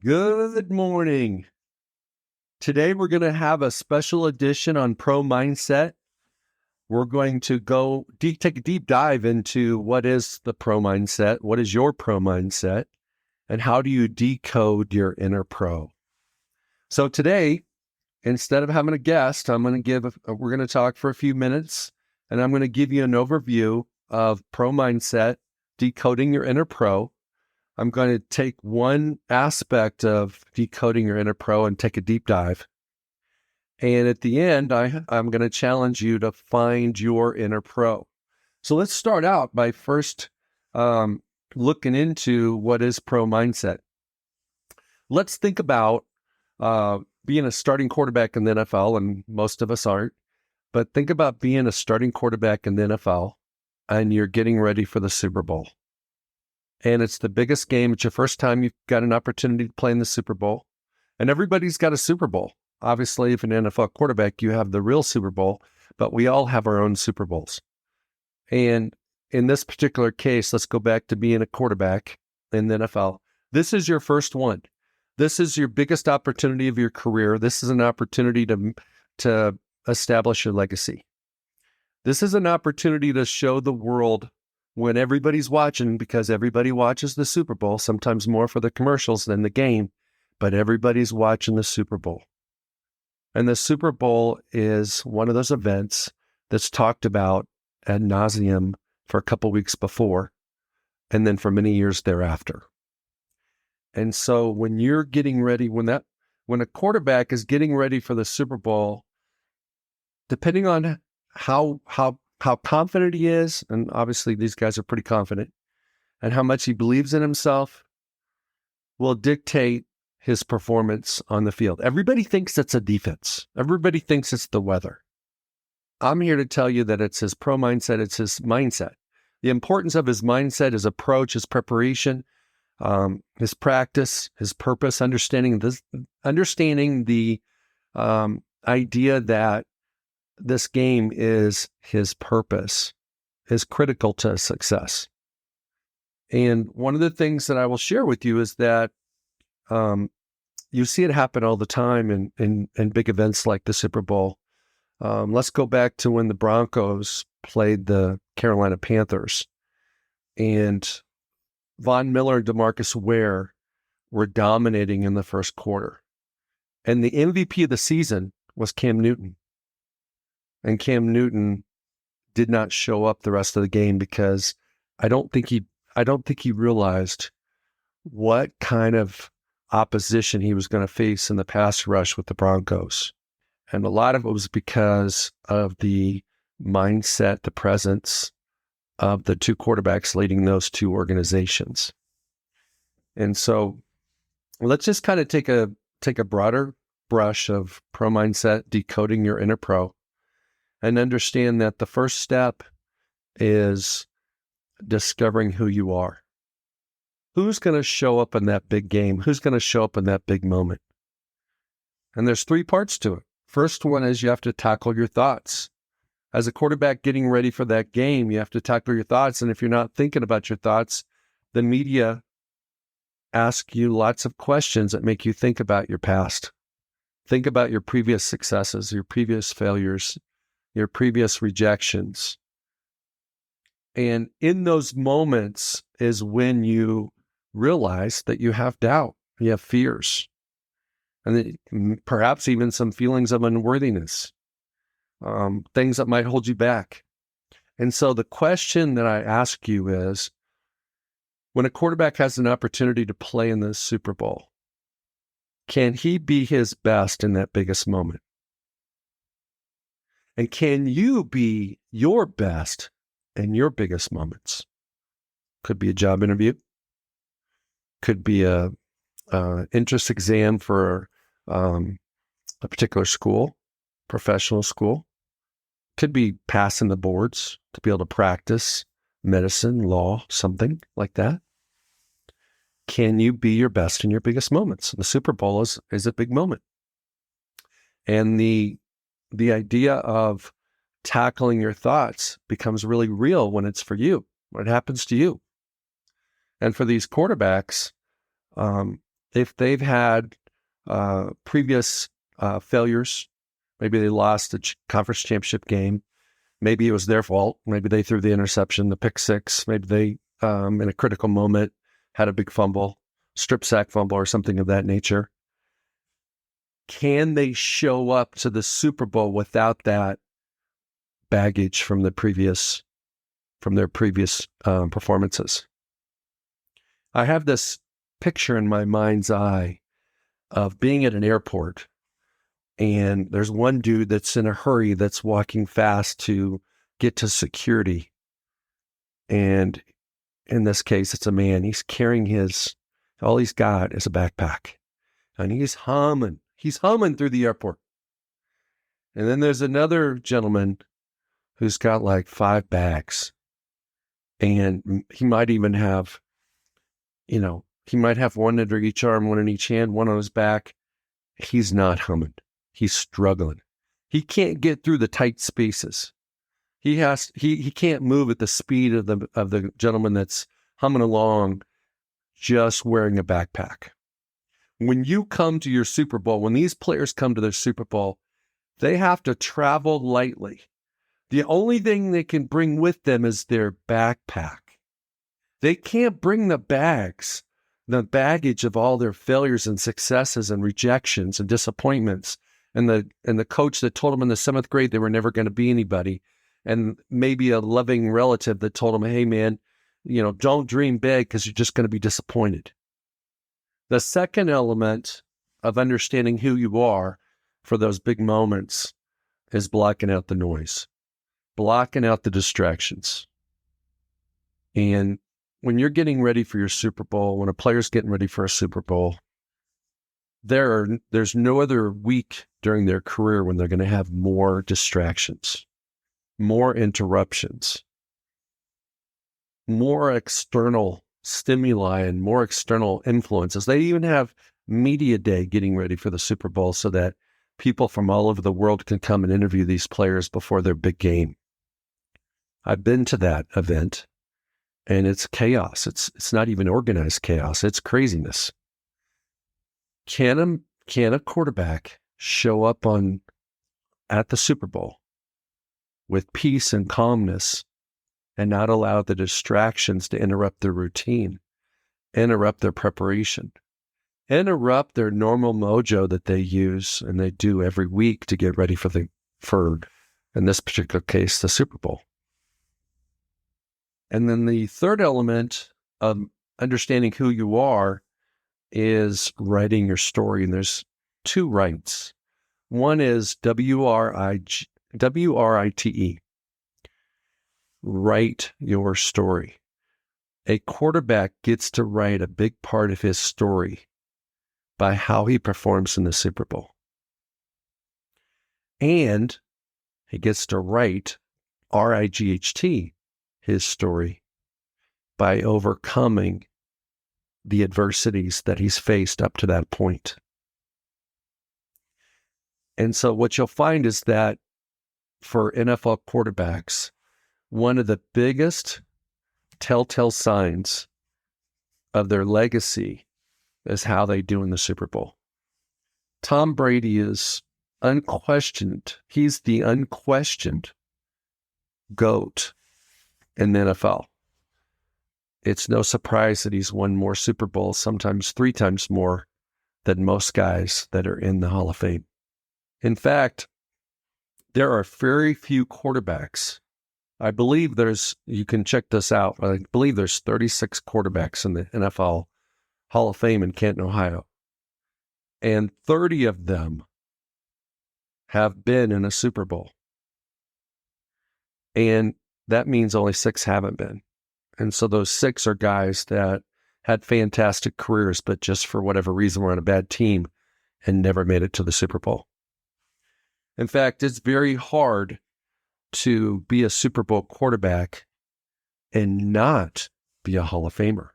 Good morning. Today we're going to have a special edition on pro mindset. We're going to take a deep dive into what is the pro mindset, what is your pro mindset, and how do you decode your inner pro. So today, instead of having a guest, we're going to talk for a few minutes, and I'm going to give you an overview of pro mindset, decoding your inner pro. I'm going to take one aspect of decoding your inner pro and take a deep dive. And at the end, I'm going to challenge you to find your inner pro. So let's start out by first looking into what is pro mindset. Let's think about being a starting quarterback in the NFL, and most of us aren't, but think about being a starting quarterback in the NFL and you're getting ready for the Super Bowl. And it's the biggest game. It's your first time you've got an opportunity to play in the Super Bowl. And everybody's got a Super Bowl. Obviously, if an NFL quarterback, you have the real Super Bowl, but we all have our own Super Bowls. And in this particular case, let's go back to being a quarterback in the NFL. This is your first one. This is your biggest opportunity of your career. This is an opportunity to establish your legacy. This is an opportunity to show the world when everybody's watching, because everybody watches the Super Bowl, sometimes more for the commercials than the game, but everybody's watching the Super Bowl. And the Super Bowl is one of those events that's talked about ad nauseum for a couple weeks before, and then for many years thereafter. And so when you're getting ready, when a quarterback is getting ready for the Super Bowl, depending on how confident he is, and obviously these guys are pretty confident, and how much he believes in himself, will dictate his performance on the field. Everybody thinks it's a defense. Everybody thinks it's the weather. I'm here to tell you that it's his pro mindset. It's his mindset. The importance of his mindset, his approach, his preparation, his practice, his purpose, understanding the idea that this game is his purpose, is critical to success. And one of the things that I will share with you is that you see it happen all the time in big events like the Super Bowl. Let's go back to when the Broncos played the Carolina Panthers, and Von Miller and DeMarcus Ware were dominating in the first quarter. And the MVP of the season was Cam Newton. And Cam Newton did not show up the rest of the game because I don't think he realized what kind of opposition he was going to face in the pass rush with the Broncos. And a lot of it was because of the mindset, the presence of the two quarterbacks leading those two organizations. And so let's just kind of take a broader brush of pro mindset, decoding your inner pro, and understand that the first step is discovering who you are. Who's going to show up in that big game? Who's going to show up in that big moment? And there's three parts to it. First one is you have to tackle your thoughts. As a quarterback getting ready for that game, you have to tackle your thoughts. And if you're not thinking about your thoughts, the media ask you lots of questions that make you think about your past. Think about your previous successes, your previous failures, your previous rejections. And in those moments is when you realize that you have doubt, you have fears, and perhaps even some feelings of unworthiness, things that might hold you back. And so the question that I ask you is, when a quarterback has an opportunity to play in the Super Bowl, can he be his best in that biggest moment? And can you be your best in your biggest moments? Could be a job interview. Could be a entrance exam for a particular school, professional school. Could be passing the boards to be able to practice medicine, law, something like that. Can you be your best in your biggest moments? The Super Bowl is a big moment. And the idea of tackling your thoughts becomes really real when it's for you, when it happens to you. And for these quarterbacks, if they've had previous failures, maybe they lost a conference championship game, maybe it was their fault, maybe they threw the interception, the pick six, maybe they, in a critical moment, had a big fumble, strip sack fumble or something of that nature. Can they show up to the Super Bowl without that baggage from their previous performances? I have this picture in my mind's eye of being at an airport, and there's one dude that's in a hurry that's walking fast to get to security. And in this case, it's a man. He's carrying all he's got is a backpack, and he's humming through the airport. And then there's another gentleman who's got like 5 bags, and he might even have, he might have one under each arm, one in each hand, one on his back. He's not humming. He's struggling. He can't get through the tight spaces. He can't move at the speed of the gentleman that's humming along just wearing a backpack. When you come to your Super Bowl, when these players come to their Super Bowl, they have to travel lightly. The only thing they can bring with them is their backpack. They can't bring the baggage of all their failures and successes and rejections and disappointments, and the coach that told them in the 7th grade they were never going to be anybody, and maybe a loving relative that told them, hey man, don't dream big because you're just going to be disappointed. The second element of understanding who you are for those big moments is blocking out the noise, blocking out the distractions. And when you're getting ready for your Super Bowl, when a player's getting ready for a Super Bowl, there's no other week during their career when they're going to have more distractions, more interruptions, more external stimuli, and more external influences. They even have media day getting ready for the Super Bowl so that people from all over the world can come and interview these players before their big game. I've been to that event, and it's chaos. It's not even organized chaos. It's craziness. Can a quarterback show up at the Super Bowl with peace and calmness and not allow the distractions to interrupt their routine, interrupt their preparation, interrupt their normal mojo that they use and they do every week to get ready for in this particular case, the Super Bowl? And then the third element of understanding who you are is writing your story. And there's 2 rights. One is WRITE. Write your story. A quarterback gets to write a big part of his story by how he performs in the Super Bowl. And he gets to write, RIGHT, his story by overcoming the adversities that he's faced up to that point. And so what you'll find is that for NFL quarterbacks, one of the biggest telltale signs of their legacy is how they do in the Super Bowl. Tom Brady is unquestioned. He's the unquestioned GOAT in the NFL. It's no surprise that he's won more Super Bowls, sometimes 3 times more than most guys that are in the Hall of Fame. In fact, there are very few quarterbacks. I believe you can check this out, I believe there's 36 quarterbacks in the NFL Hall of Fame in Canton, Ohio. And 30 of them have been in a Super Bowl. And that means only 6 haven't been. And so those 6 are guys that had fantastic careers, but just for whatever reason were on a bad team and never made it to the Super Bowl. In fact, it's very hard to be a Super Bowl quarterback and not be a Hall of Famer.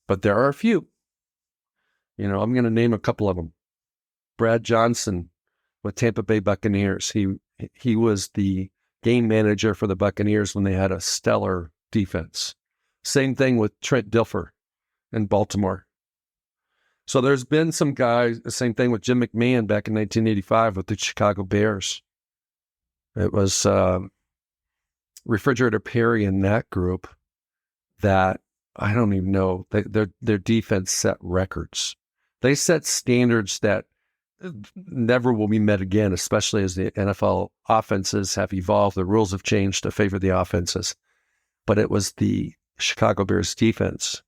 But there are a few. I'm going to name a couple of them. Brad Johnson with Tampa Bay Buccaneers. He was the game manager for the Buccaneers when they had a stellar defense. Same thing with Trent Dilfer in Baltimore. So there's been some guys, the same thing with Jim McMahon back in 1985 with the Chicago Bears. It was Refrigerator Perry in that group that I don't even know, their defense set records. They set standards that never will be met again, especially as the NFL offenses have evolved. The rules have changed to favor the offenses. But it was the Chicago Bears defense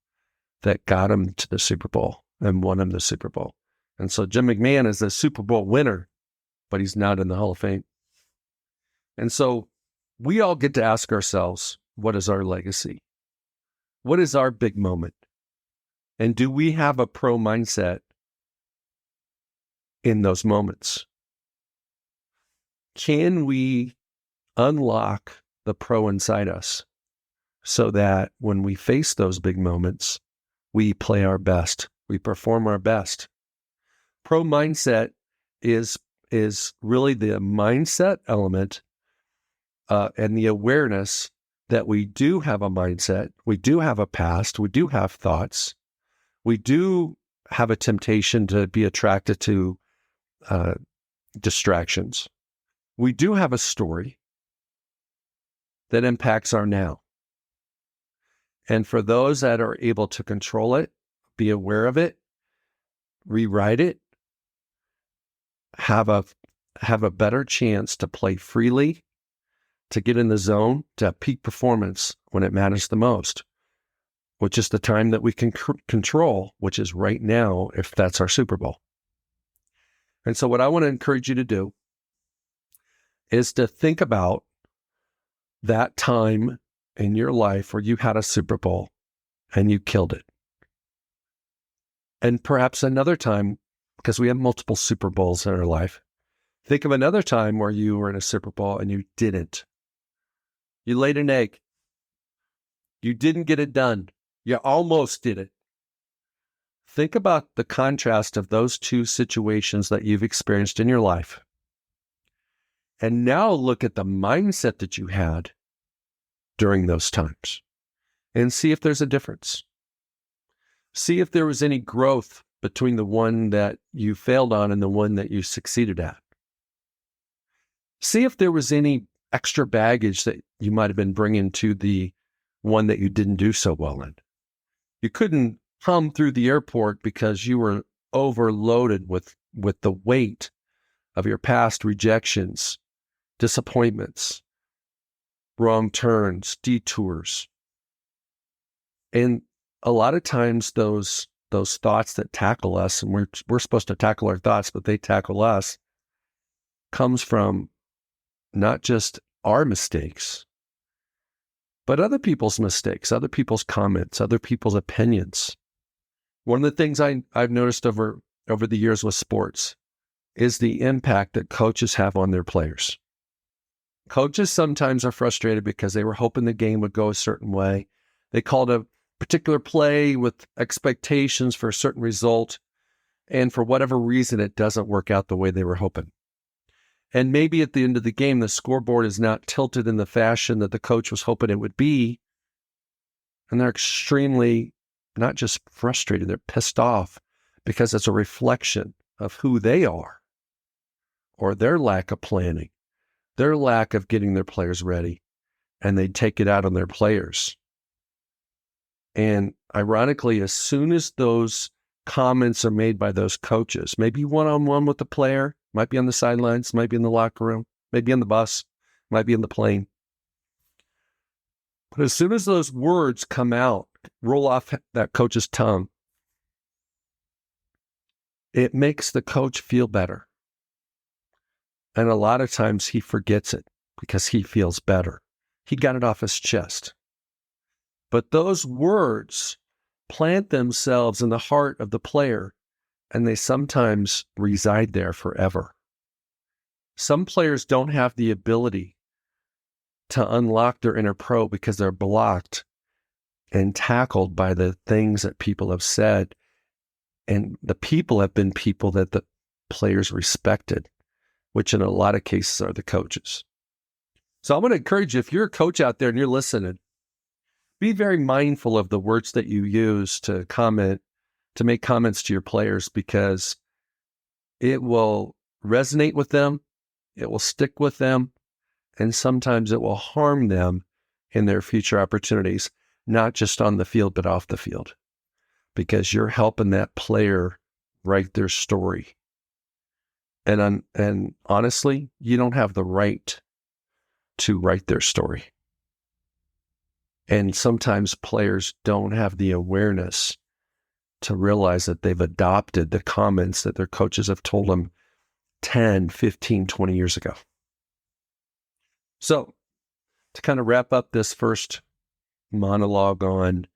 that got him to the Super Bowl and won him the Super Bowl. And so Jim McMahon is a Super Bowl winner, but he's not in the Hall of Fame. And so we all get to ask ourselves, what is our legacy? What is our big moment? And do we have a pro mindset in those moments? Can we unlock the pro inside us so that when we face those big moments, we play our best, we perform our best? Pro mindset is really the mindset element and the awareness that we do have a mindset, we do have a past, we do have thoughts, we do have a temptation to be attracted to distractions. We do have a story that impacts our now. And for those that are able to control it, be aware of it, rewrite it, have a better chance to play freely, to get in the zone, to have peak performance when it matters the most, which is the time that we can control, which is right now, if that's our Super Bowl. And so what I want to encourage you to do is to think about that time in your life where you had a Super Bowl and you killed it. And perhaps another time, because we have multiple Super Bowls in our life, think of another time where you were in a Super Bowl and you didn't. You laid an egg. You didn't get it done. You almost did it. Think about the contrast of those two situations that you've experienced in your life. And now look at the mindset that you had during those times and see if there's a difference. See if there was any growth between the one that you failed on and the one that you succeeded at. See if there was any extra baggage that you might have been bringing to the one that you didn't do so well in. You couldn't hum through the airport because you were overloaded with the weight of your past rejections, disappointments, wrong turns, detours. And a lot of times those thoughts that tackle us, and we're supposed to tackle our thoughts, but they tackle us, comes from not just our mistakes, but other people's mistakes, other people's comments, other people's opinions. One of the things I've noticed over the years with sports is the impact that coaches have on their players. Coaches sometimes are frustrated because they were hoping the game would go a certain way. They called a particular play with expectations for a certain result, and for whatever reason, it doesn't work out the way they were hoping. And maybe at the end of the game, the scoreboard is not tilted in the fashion that the coach was hoping it would be, and they're extremely not just frustrated, they're pissed off because it's a reflection of who they are or their lack of planning, their lack of getting their players ready, and they take it out on their players. And ironically, as soon as those comments are made by those coaches, maybe one-on-one with the player, might be on the sidelines, might be in the locker room, maybe on the bus, might be in the plane. But as soon as those words come out, roll off that coach's tongue, it makes the coach feel better. And a lot of times he forgets it because he feels better. He got it off his chest. But those words plant themselves in the heart of the player, and they sometimes reside there forever. Some players don't have the ability to unlock their inner pro because they're blocked and tackled by the things that people have said. And the people have been people that the players respected, which in a lot of cases are the coaches. So I'm going to encourage you, if you're a coach out there and you're listening, be very mindful of the words that you use to comment, to make comments to your players because it will resonate with them, it will stick with them, and sometimes it will harm them in their future opportunities, not just on the field, but off the field, because you're helping that player write their story. And honestly, you don't have the right to write their story. And sometimes players don't have the awareness to realize that they've adopted the comments that their coaches have told them 10, 15, 20 years ago. So to kind of wrap up this first monologue on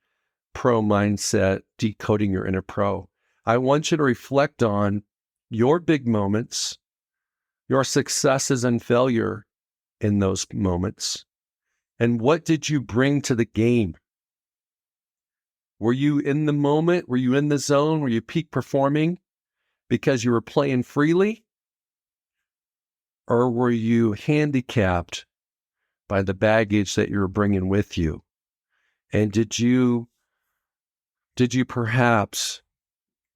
pro mindset, decoding your inner pro, I want you to reflect on your big moments, your successes and failure in those moments, and what did you bring to the game? Were you in the moment? Were you in the zone? Were you peak performing because you were playing freely? Or were you handicapped by the baggage that you were bringing with you? And did you perhaps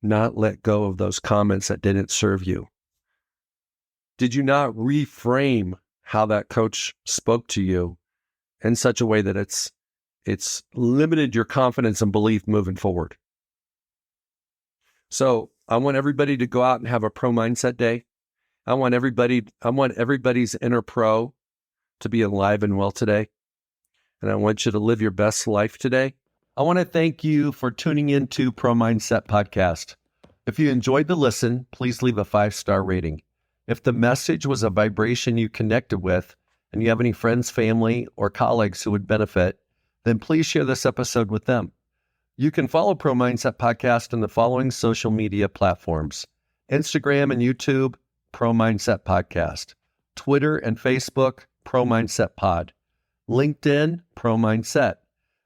not let go of those comments that didn't serve you? Did you not reframe how that coach spoke to you in such a way that it's limited your confidence and belief moving forward? So I want everybody to go out and have a pro mindset day. I want everybody's inner pro to be alive and well today. And I want you to live your best life today. I want to thank you for tuning into Pro Mindset Podcast. If you enjoyed the listen, please leave a 5-star rating. If the message was a vibration you connected with, and you have any friends, family, or colleagues who would benefit, then please share this episode with them. You can follow Pro Mindset Podcast on the following social media platforms: Instagram and YouTube, Pro Mindset Podcast; Twitter and Facebook, Pro Mindset Pod; LinkedIn, Pro Mindset.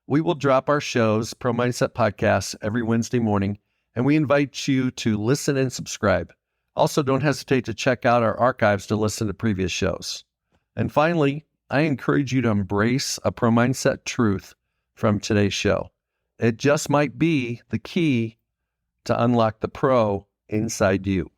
We will drop our shows, Pro Mindset Podcasts, every Wednesday morning, and we invite you to listen and subscribe. Also, don't hesitate to check out our archives to listen to previous shows. And finally, I encourage you to embrace a Pro Mindset truth from today's show. It just might be the key to unlock the pro inside you.